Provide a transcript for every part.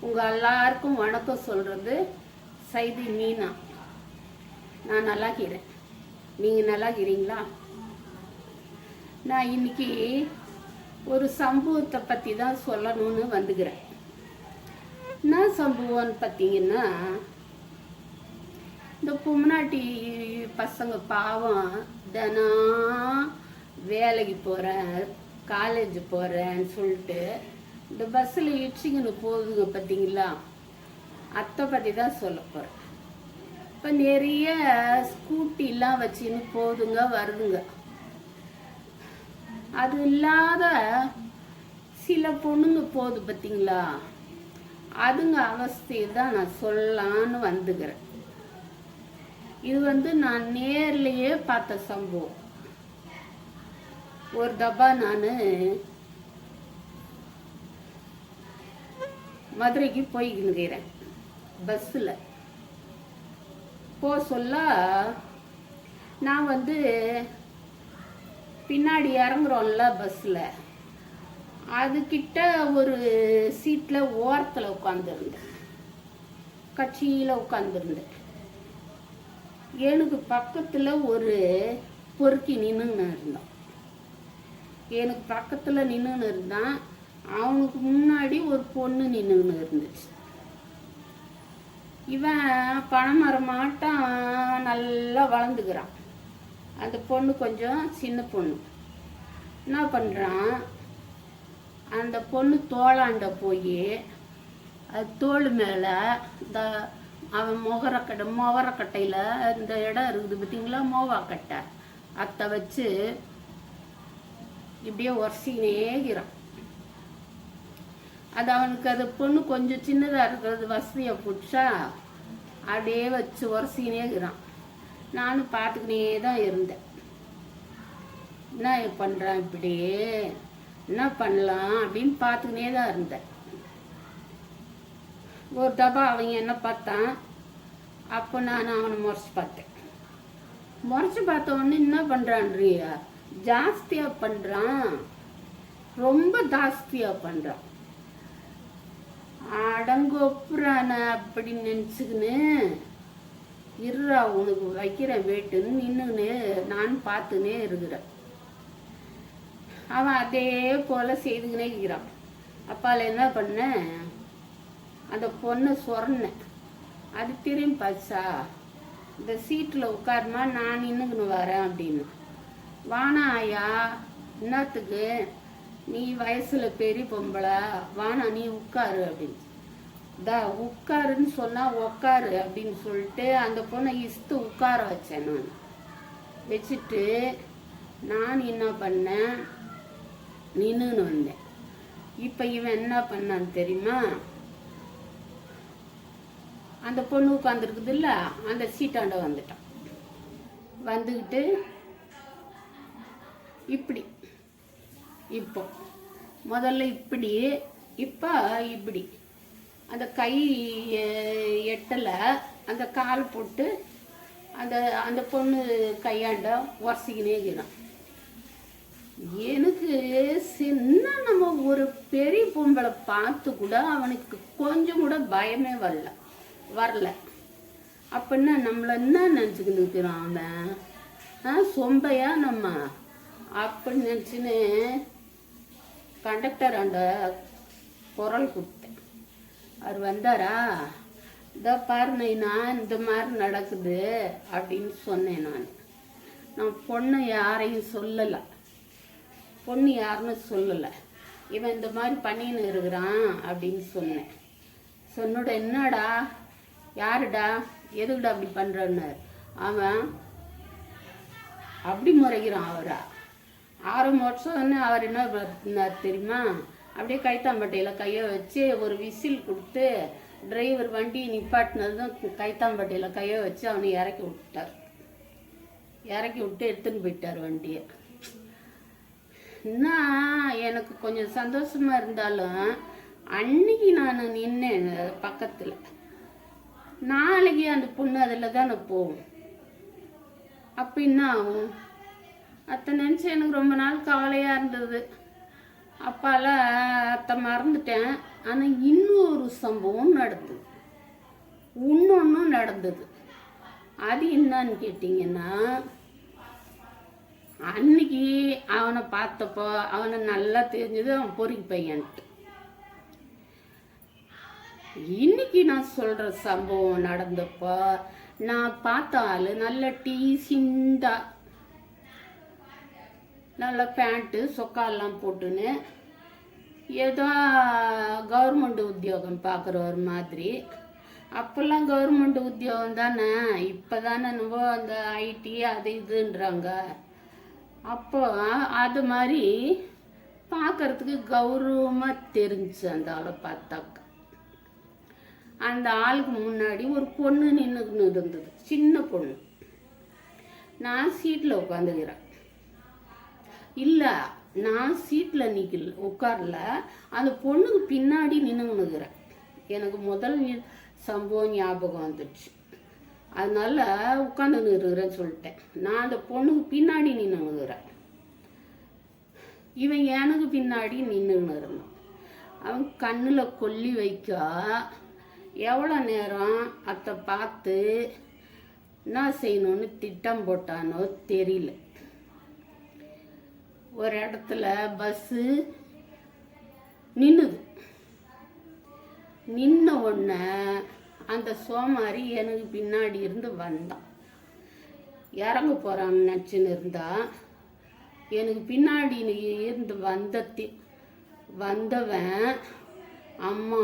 உங்கள் எல்லாருக்கும் வணக்கம் சொல்கிறது சைதி மீனா. நான் நல்லா இருக்கிறேன், நீங்கள் நல்லா இருக்கிறீங்களா? நான் இன்னைக்கு ஒரு சம்பவத்தை பற்றி தான் சொல்லணும்னு வந்துக்கிறேன். என்ன சம்பவம்னு பார்த்தீங்கன்னா, இந்த பொம்னாட்டி பசங்க பாவம் தினம் வேலைக்கு போகிறேன், காலேஜ் போகிறேன்னு சொல்லிட்டு இந்த பஸ்ஸில் இடிச்சிங்கன்னு போகுதுங்க பார்த்தீங்களா, அதை பற்றி தான் சொல்ல போகிறேன். இப்போ நிறைய ஸ்கூட்டிலாம் வச்சுன்னு போகுதுங்க வருதுங்க. அது இல்லாத சில பொண்ணுங்க போகுது பார்த்தீங்களா, அதுங்க அவஸ்தையை தான் நான் சொல்லலான்னு வந்துக்கிறேன். இது நான் நேர்லேயே பார்த்த சம்பவம். ஒரு தப்பா நான் மதுரைக்கு போய்க்கிறேன். பஸ்ஸில் சொல்ல நான் பின்னாடி இறங்குறோம்ல பஸ்ஸில், அதுக்கிட்ட ஒரு சீட்டில் ஓரத்தில் உட்காந்துருந்தேன், கட்சியில் உட்காந்துருந்தேன். எனக்கு பக்கத்தில் ஒரு பொறுக்கி நின்றுன்னு இருந்தான். எனக்கு பக்கத்தில் நின்றுன்னு இருந்தான். அவனுக்கு முன்னாடி ஒரு பொண்ணு நின்றுன்னு இருந்துச்சு. இவன் பனைமரமாட்டம் நல்லா வளர்ந்துக்கிறான். அந்த பொண்ணு கொஞ்சம் சின்ன பொண்ணு. என்ன பண்ணுறான், அந்த பொண்ணு தோளாண்ட போய் அது தோல் மேலே இந்த அவன் முகரக்கட்டையில் இந்த இடம் இருக்குது பார்த்தீங்களா, மோவாக்கட்டை, அதை வச்சு இப்படியே உரசினேகிறான். அது அவனுக்கு அது பொண்ணு கொஞ்சம் சின்னதாக இருக்கிறது வசதியை பிடிச்சா அப்படியே வச்சு உரசினேகிறான். நானும் பார்த்துக்கினே தான் இருந்தேன். என்ன பண்ணுறான், இப்படி என்ன பண்ணலாம் அப்படின்னு பார்த்துக்கினே தான் இருந்தேன். ஒரு தபா அவங்க என்ன பார்த்தான். அப்போ நான் அவனை முறைச்சி பார்த்தேன். முறைச்சி பார்த்த உடனே என்ன பண்ணுறான்றியா, ஜாஸ்தியாக பண்ணுறான், ரொம்ப ஜாஸ்தியாக பண்ணுறான். அடங்கொப்புறான அப்படின்னு நினச்சிக்கின்னு இருறா உனக்கு வைக்கிறேன் வேட்டுன்னு நின்றுன்னு நான் பார்த்துனே இருக்கிறேன். அவன் அதே போல் செய்துக்கினே இருக்கிறான். அப்பால் என்ன பண்ணேன், அந்த பொண்ணை சொன்னேன். அது திரும்பி பாச்சா, இந்த சீட்டில் உட்காருமா, நான் நின்றுக்கின்னு வரேன் அப்படின்னு. வானா ஐயா, என்னத்துக்கு, நீ வயசில் பெரிய பொம்பளை, வானா நீ உட்காரு அப்படின்னு. உட்காருன்னு சொன்னால் உட்காரு அப்படின்னு சொல்லிட்டு அந்த பொண்ணை இஸ்து உட்கார வச்சேன். நான் வச்சுட்டு நான் என்ன பண்ணேன், நின்றுன்னு வந்தேன். இப்போ இவன் என்ன பண்ணான்னு தெரியுமா, அந்த பொண்ணு உட்காந்துருக்குது இல்லை, அந்த சீட்டாண்ட வந்துட்டான். வந்துக்கிட்டு இப்படி, இப்போ முதல்ல இப்படி, இப்போ இப்படி, அந்த கை எட்டலை, அந்த கால் போட்டு அந்த அந்த பொண்ணு கையாண்ட உரசிக்கினே இருக்கிறான். எனக்கு சின்ன நம்ம ஒரு பெரிய பொம்பளை பார்த்து கூட அவனுக்கு கொஞ்சம் கூட பயமே வரல. அப்படின்னா நம்மளை என்ன நினச்சிக்கின்னு இருக்கிறான் அவன், சொம்பையா நம்ம அப்படின்னு நினச்சின்னு கண்டக்டர் அந்த குரல் கொடுத்தேன். அவர் வந்தாரா, இதோ பாரு நான் இந்த மாதிரி நடக்குது அப்படின்னு சொன்னேன். நான் பொண்ணு யாரையும் சொல்லலை, பொண்ணு யாருன்னு சொல்லலை, இவன் இந்த மாதிரி பண்ணின்னு இருக்கிறான் அப்படின்னு சொன்னேன். சொன்னோட என்னடா, யாருடா, எதுக்குடா அப்படி பண்ணுறன்னு அவன் அப்படி முறைகிறான். அவரா 6 வருஷம்னு அவர் என்ன பண்ணார் தெரியுமா, அப்படியே கைத்தாம்பட்டையில் கையை வச்சு ஒரு விசில் கொடுத்து டிரைவர் வண்டி நிப்பாட்டினதும் கைத்தாம்பட்டையில் கையை வச்சு அவனை இறக்கி விட்டு எடுத்துன்னு போயிட்டார் வண்டியை. என்ன எனக்கு கொஞ்சம் சந்தோஷமா இருந்தாலும் அன்னைக்கு நான் நின்னேன் பக்கத்தில், நாளைக்கு அந்த பொண்ணு அதில் தானே போகும். அப்போ என்ன ஆகும், அதை நினச்சி எனக்கு ரொம்ப நாள் கவலையாக இருந்தது. அப்பால அத்தை மறந்துட்டேன். ஆனால் இன்னொரு சம்பவம் நடந்தது, இன்னொன்றும் நடந்தது. அது என்னன்னு கேட்டிங்கன்னா, அன்னைக்கு அவனை பார்த்தப்போ அவனை நல்லா தெரிஞ்சது அவன் பொறுக்கி பையன்ட்டு. இன்னைக்கு நான் சொல்கிற சம்பவம் நடந்தப்போ நான் பார்த்த ஆள் நல்ல டீசிண்டா நல்ல பேண்ட்டு சொக்காலாம் போட்டுன்னு ஏதோ கவர்மெண்ட் உத்தியோகம் பார்க்குற ஒரு மாதிரி. அப்போல்லாம் கவர்மெண்ட் உத்தியோகம் தானே, இப்போ தானே நம்ம அந்த ஐடி அது இதுன்றாங்க. அப்போ அது மாதிரி பார்க்கறதுக்கு கௌரவமாக தெரிஞ்சு அந்த ஆளை பார்த்தாக்க. அந்த ஆளுக்கு முன்னாடி ஒரு பொண்ணு நின்றுன்னு இருந்தது, சின்ன பொண்ணு. நான் சீட்டில் உட்காந்துக்கிறேன், இல்லை நான் சீட்டில் நிற்கல உட்காரல, அந்த பொண்ணுக்கு பின்னாடி நின்றுக்கிறேன். எனக்கு முதல் சம்பவம் ஞாபகம் வந்துடுச்சு, அதனால உட்காந்துன்னு இருக்கிறேன்னு சொல்லிட்டேன். நான் அந்த பொண்ணுக்கு பின்னாடி நின்றுக்கிறேன், இவன் எனக்கு பின்னாடி நின்றுன்னு இருந்தான். அவன் கண்ணில் கொல்லி வைக்க எவ்வளோ நேரம் அதை பார்த்து என்ன செய்யணும்னு திட்டம் போட்டானோ தெரியல. ஒரு இடத்துல பஸ்ஸு நின்னுது. நின்ன உடனே அந்த சோமாரி எனக்கு பின்னாடி இருந்து வந்தான். இறங்க போகிறான்னு நினச்சின்னு இருந்தா, எனக்கு பின்னாடி இருந்து வந்தவன் அம்மா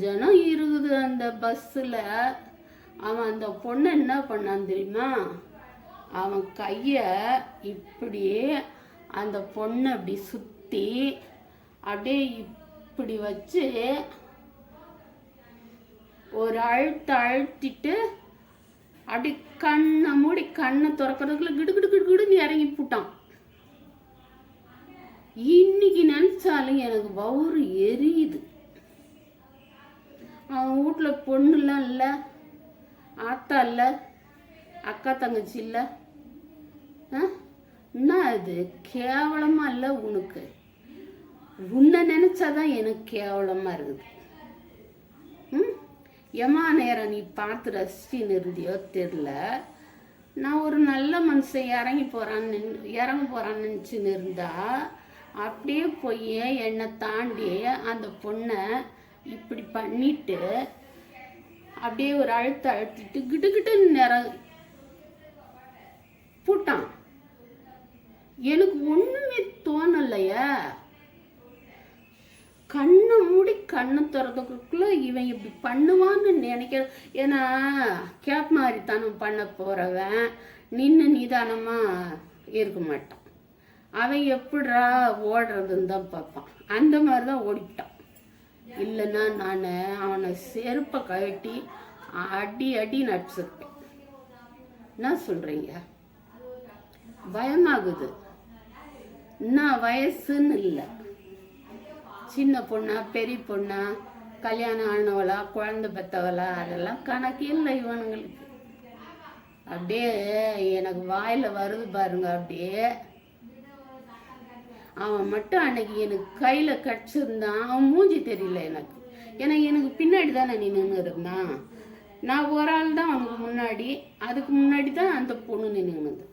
ஜனம் இருக்குது அந்த பஸ்ஸில். அவன் அந்த பொண்ணை என்ன பண்ணான் தெரியுமா, அவன் கையை இப்படியே அந்த பொண்ணை அப்படி சுற்றி அப்படியே இப்படி வச்சு ஒரு அழுத்திட்டு அப்படி கண்ணை மூடி கண்ணை திறக்கிறதுக்குள்ள கிடுகிடுன்னு இறங்கி போட்டான். இன்னைக்கு நினைச்சாலும் எனக்கு வவுறு எரியுது. அவன் வீட்டில் பொண்ணுலாம் இல்லை, ஆத்தா இல்லை, அக்கா தங்கச்சி இல்லை. என்ன அது கேவலமா இல்லை உனக்கு? உன்னை நினைச்சாதான் எனக்கு கேவலமா இருக்குது. எம்மா நேரம் நீ பார்த்து ரசிச்சின்னு இருந்தியோ தெரில. நான் ஒரு நல்ல மனுஷன் இறங்க போறான்னு நினச்சின்னு இருந்தா அப்படியே போய் என்னை தாண்டி அந்த பொண்ணை இப்படி பண்ணிட்டு அப்படியே ஒரு அழுத்திட்டு கிட்டுன்னு நேரம் போட்டான். எனக்கு ஒண்ணுமே தோணலையா. கண்ணை மூடி கண்ணை திறந்துக்குள்ள இவன் இப்படி பண்ணுவான்னு நினைக்கிற. ஏன்னா கேப் மாதிரி தானம் பண்ண போறவன் நின்று நிதானமா இருக்க மாட்டான். அவன் எப்படிரா ஓடுறதுன்னு தான் பார்ப்பான். அந்த மாதிரி தான் ஓடிவிட்டான். இல்லைன்னா நான் அவனை செருப்பை கழட்டி அடி நடிச்சிருப்பேன். என்ன சொல்றீங்க? பயமாகுது. என்ன வயசுன்னு இல்லை, சின்ன பொண்ணா பெரிய பொண்ணா கல்யாணம் ஆனவளா குழந்தை பெற்றவளா அதெல்லாம் கணக்கு இல்லை இவனுங்களுக்கு. அப்படியே எனக்கு வாயில் வருது பாருங்க. அப்படியே அவன் மட்டும் அன்னைக்கு எனக்கு கையில் கடிச்சிருந்தான். அவன் மூஞ்சி தெரியல எனக்கு, ஏன்னா எனக்கு பின்னாடி தானே நின்று இருந்தான். நான் ஒரு ஆள் தான் அவனுக்கு முன்னாடி, அதுக்கு முன்னாடி தான் அந்த பொண்ணு நின்றுது.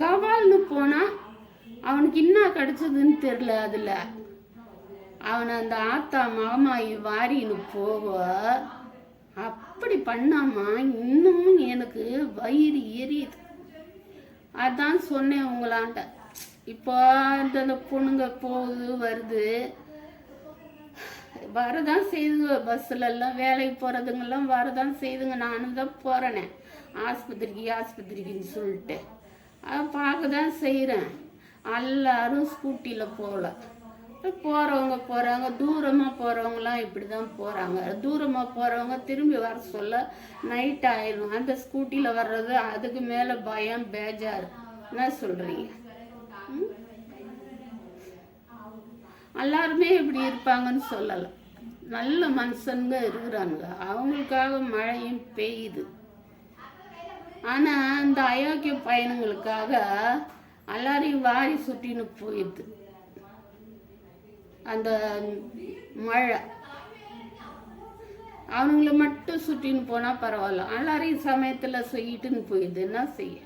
கவால்னு போனால் அவனுக்கு என்ன கிடச்சதுன்னு தெரில. அதில் அவனை அந்த ஆத்தா மாமாயி வாரின்னு போக அப்படி பண்ணாமா இன்னமும் எனக்கு வயிறு எரியுது. அதான் சொன்னேன் உங்களாண்ட. இப்போ அந்த பொண்ணுங்க போகுது வருது வரதான் செய்துங்க. பஸ்ஸில் எல்லாம் வேலைக்கு போகிறதுங்கெல்லாம் வரதான் செய்துங்க. நானும் தான் போகிறேனே ஆஸ்பத்திரிக்குன்னு சொல்லிட்டு அதை பார்க்க தான் செய்கிறேன். எல்லாரும் ஸ்கூட்டியில் போகல, போகிறவங்க போகிறாங்க. தூரமாக போகிறவங்களாம் இப்படி தான் போகிறாங்க. தூரமாக போகிறவங்க திரும்பி வர சொல்ல நைட் ஆயிடும். அந்த ஸ்கூட்டியில் வர்றது அதுக்கு மேலே பயம் பேஜார். என்ன சொல்கிறீங்க? எல்லாருமே இப்படி இருப்பாங்கன்னு சொல்லலை. நல்ல மனுஷங்க இருக்கிறாங்க, அவங்களுக்காக மழையும் பெய்யுது. ஆனால் அந்த அயோக்கிய பையனுங்களுக்காக எல்லாரையும் வாரி சுட்டின்னு போயிடுது அந்த மழை. அவனுங்களை மட்டும் சுட்டின்னு போனால் பரவாயில்ல, எல்லாரையும் சமயத்தில் செய்யிட்டுன்னு போயிடுது. என்ன செய்ய?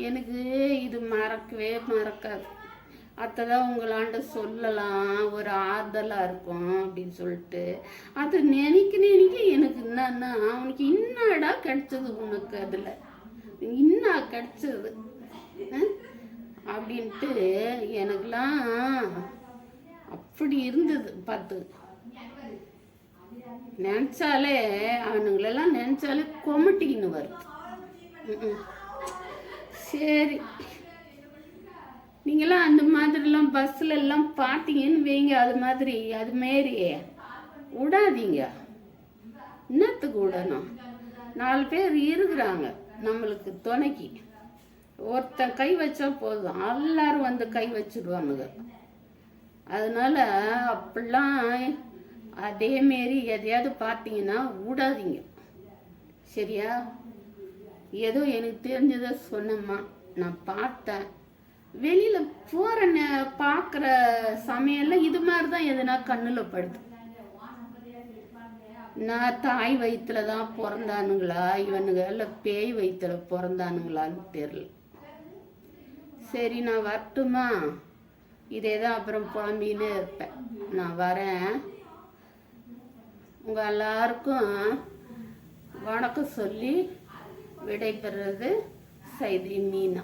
எனக்கு இது மறக்கவே மறக்காது. அத்தை தான் உங்களாண்ட சொல்லலாம், ஒரு ஆறுதலாக இருக்கும் அப்படின்னு சொல்லிட்டு. அது நினைக்க எனக்கு என்னன்னா, அவனுக்கு என்னடா கிடைச்சது உனக்கு, அதில் என்ன கிடைச்சது அப்படின்ட்டு எனக்குலாம் அப்படி இருந்தது. பார்த்து நினச்சாலே அவனுங்களெல்லாம் நினச்சாலே கொமட்டின்னு வருது. சரி, நீங்களாம் அந்த மாதிரிலாம் பஸ்ஸில் எல்லாம் பார்த்தீங்கன்னு வைங்க, அது மாரி விடாதீங்க. என்னத்துக்கு விடணும்? 4 பேர் இருக்கிறாங்க நம்மளுக்கு துணைக்கு. ஒருத்தன் கை வச்சா போதும், எல்லாரும் வந்து கை வச்சுடுவானுங்க. அதனால அப்படிலாம் அதேமாரி எதையாவது பார்த்தீங்கன்னா விடாதீங்க, சரியா? ஏதோ எனக்கு தெரிஞ்சதை சொன்னம்மா, நான் பார்த்தேன். வெளியில் போகிற பார்க்குற சமையலில் இது மாதிரி தான் எதுனா கண்ணில் படுது. நான் தாய் வயிற்றுல தான் பிறந்தானுங்களா இவனுங்க, இல்லை பேய் வயிற்றுல பிறந்தானுங்களான்னு தெரில. சரி, நான் வரட்டுமா? இதே தான் அப்புறம் புலம்பின்னு இருப்பேன். நான் வரேன். உங்கள் எல்லாருக்கும் வணக்கம் சொல்லி விடைபெறுறது சைதி மீனா.